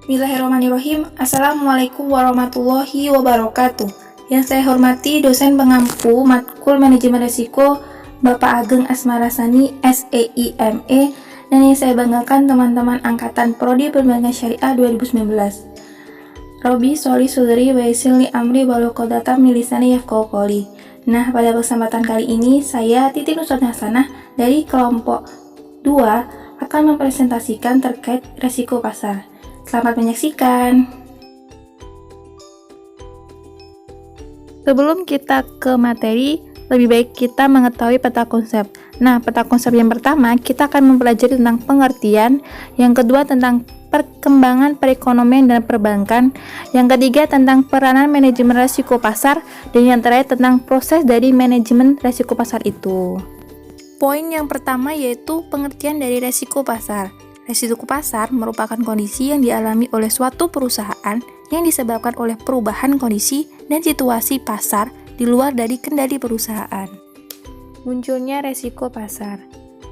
Bismillahirrahmanirrahim. Assalamualaikum warahmatullahi wabarakatuh. Yang saya hormati dosen pengampu matkul manajemen risiko Bapak Ageng Asmarasani SEIME, dan yang saya banggakan teman-teman angkatan Prodi Perbankan Syariah 2019. Robi Soli Sudri Waisilni Amri Walokodata Milisani Yafqahu. Nah, pada kesempatan kali ini saya Titi Nusrat Hasanah dari kelompok 2 akan mempresentasikan terkait resiko pasar. Selamat menyaksikan. Sebelum kita ke materi, lebih baik kita mengetahui peta konsep. Nah, peta konsep yang pertama, kita akan mempelajari tentang pengertian. Yang kedua, tentang perkembangan perekonomian dan perbankan. Yang ketiga, tentang peranan manajemen risiko pasar. Dan yang terakhir, tentang proses dari manajemen risiko pasar itu. Poin yang pertama yaitu pengertian dari risiko pasar. Risiko pasar merupakan kondisi yang dialami oleh suatu perusahaan yang disebabkan oleh perubahan kondisi dan situasi pasar di luar dari kendali perusahaan. Munculnya risiko pasar.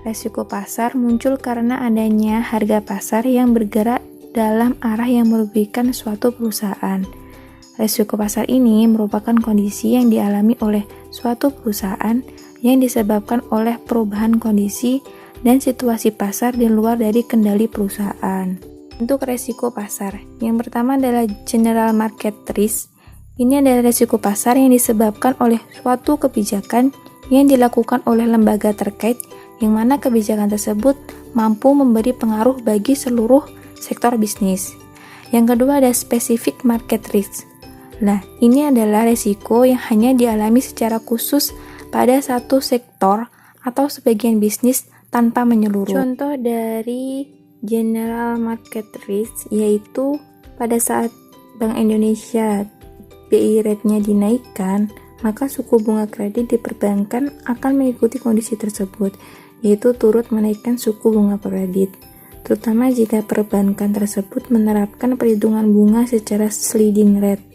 Risiko pasar muncul karena adanya harga pasar yang bergerak dalam arah yang merugikan suatu perusahaan. Risiko pasar ini merupakan kondisi yang dialami oleh suatu perusahaan yang disebabkan oleh perubahan kondisi dan situasi pasar di luar dari kendali perusahaan. Untuk risiko pasar, yang pertama adalah general market risk. Ini adalah risiko pasar yang disebabkan oleh suatu kebijakan yang dilakukan oleh lembaga terkait, yang mana kebijakan tersebut mampu memberi pengaruh bagi seluruh sektor bisnis. Yang kedua ada specific market risk. Nah, ini adalah risiko yang hanya dialami secara khusus pada satu sektor atau sebagian bisnis tanpa menyeluruh. Contoh dari general market risk yaitu pada saat Bank Indonesia BI rate-nya dinaikkan, maka suku bunga kredit di perbankan akan mengikuti kondisi tersebut, yaitu turut menaikkan suku bunga kredit, terutama jika perbankan tersebut menerapkan perhitungan bunga secara sliding rate.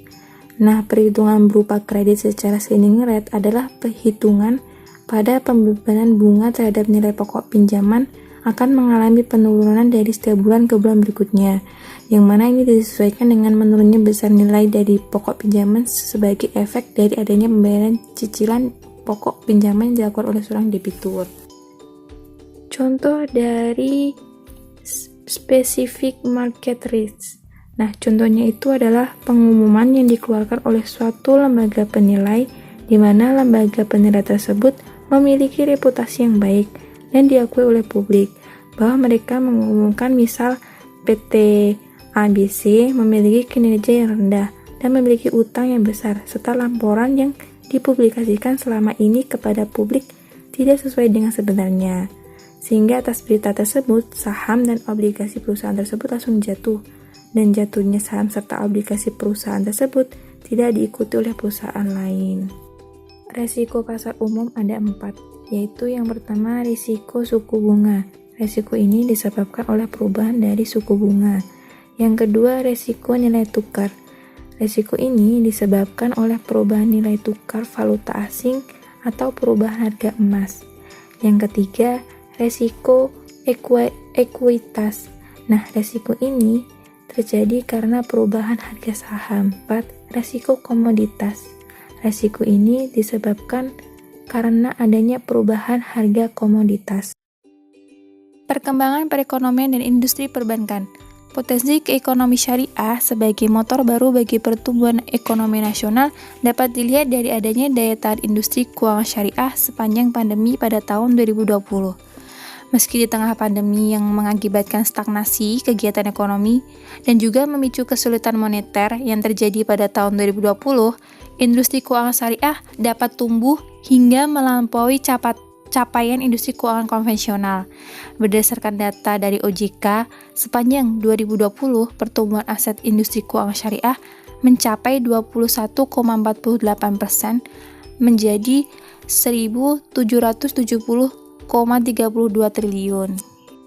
Nah, perhitungan berupa kredit secara sliding rate adalah perhitungan pada pembebanan bunga terhadap nilai pokok pinjaman akan mengalami penurunan dari setiap bulan ke bulan berikutnya, yang mana ini disesuaikan dengan menurunnya besar nilai dari pokok pinjaman sebagai efek dari adanya pembayaran cicilan pokok pinjaman yang dilakukan oleh seorang debitur. Contoh dari specific market risk. Nah, contohnya itu adalah pengumuman yang dikeluarkan oleh suatu lembaga penilai, di mana lembaga penilai tersebut memiliki reputasi yang baik dan diakui oleh publik, bahwa mereka mengumumkan misal PT ABC memiliki kinerja yang rendah dan memiliki utang yang besar, serta laporan yang dipublikasikan selama ini kepada publik tidak sesuai dengan sebenarnya, sehingga atas berita tersebut saham dan obligasi perusahaan tersebut langsung jatuh, dan jatuhnya saham serta obligasi perusahaan tersebut tidak diikuti oleh perusahaan lain. Risiko pasar umum ada 4, yaitu yang pertama risiko suku bunga. Risiko ini disebabkan oleh perubahan dari suku bunga. Yang kedua risiko nilai tukar. Risiko ini disebabkan oleh perubahan nilai tukar valuta asing atau perubahan harga emas. Yang ketiga risiko ekuitas. Nah, risiko ini terjadi karena perubahan harga saham. 4. Risiko komoditas. Risiko ini disebabkan karena adanya perubahan harga komoditas. Perkembangan perekonomian dan industri perbankan. Potensi keekonomi syariah sebagai motor baru bagi pertumbuhan ekonomi nasional dapat dilihat dari adanya daya tahan industri keuangan syariah sepanjang pandemi pada tahun 2020. Meski di tengah pandemi yang mengakibatkan stagnasi kegiatan ekonomi dan juga memicu kesulitan moneter yang terjadi pada tahun 2020, industri keuangan syariah dapat tumbuh hingga melampaui capaian industri keuangan konvensional. Berdasarkan data dari OJK, sepanjang 2020, pertumbuhan aset industri keuangan syariah mencapai 21,48% menjadi 1.770,32 triliun.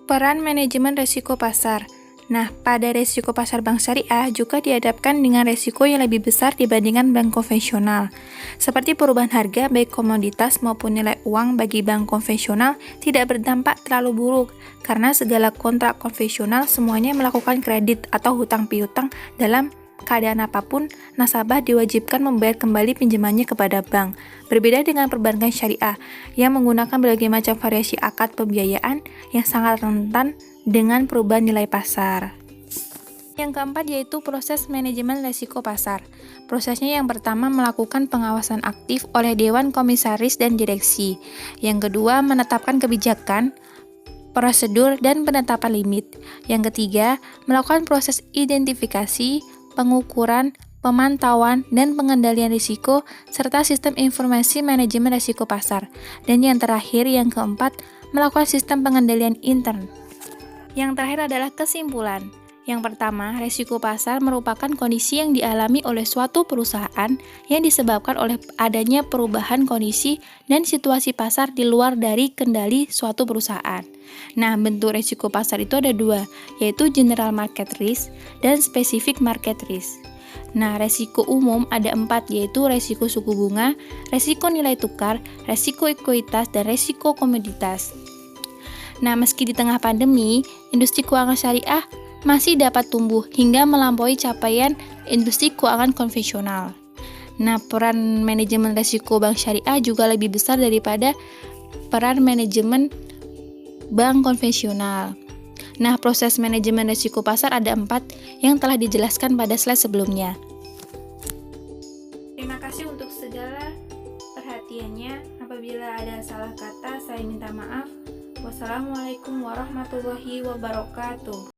Peran manajemen risiko pasar. Nah, pada resiko pasar bank syariah juga dihadapkan dengan resiko yang lebih besar dibandingkan bank konvensional. Seperti perubahan harga baik komoditas maupun nilai uang bagi bank konvensional tidak berdampak terlalu buruk, karena segala kontrak konvensional semuanya melakukan kredit atau hutang piutang dalam keadaan apapun, nasabah diwajibkan membayar kembali pinjamannya kepada bank. Berbeda dengan perbankan syariah yang menggunakan berbagai macam variasi akad pembiayaan yang sangat rentan dengan perubahan nilai pasar. Yang keempat yaitu proses manajemen risiko pasar. Prosesnya yang pertama melakukan pengawasan aktif oleh Dewan Komisaris dan Direksi. Yang kedua menetapkan kebijakan, prosedur, dan penetapan limit. Yang ketiga melakukan proses identifikasi, pengukuran, pemantauan, dan pengendalian risiko, serta sistem informasi manajemen risiko pasar. Dan yang terakhir, yang keempat, melakukan sistem pengendalian intern. Yang terakhir adalah kesimpulan. Yang pertama, risiko pasar merupakan kondisi yang dialami oleh suatu perusahaan yang disebabkan oleh adanya perubahan kondisi dan situasi pasar di luar dari kendali suatu perusahaan. Nah, bentuk risiko pasar itu ada dua, yaitu general market risk dan specific market risk. Nah, resiko umum ada 4, yaitu resiko suku bunga, resiko nilai tukar, resiko ekuitas, dan resiko komoditas. Nah, meski di tengah pandemi, industri keuangan syariah masih dapat tumbuh hingga melampaui capaian industri keuangan konvensional. Nah, peran manajemen risiko bank syariah juga lebih besar daripada peran manajemen bank konvensional. Nah, proses manajemen risiko pasar ada 4 yang telah dijelaskan pada slide sebelumnya. Terima kasih untuk segala perhatiannya. Apabila ada salah kata, saya minta maaf. Wassalamualaikum warahmatullahi wabarakatuh.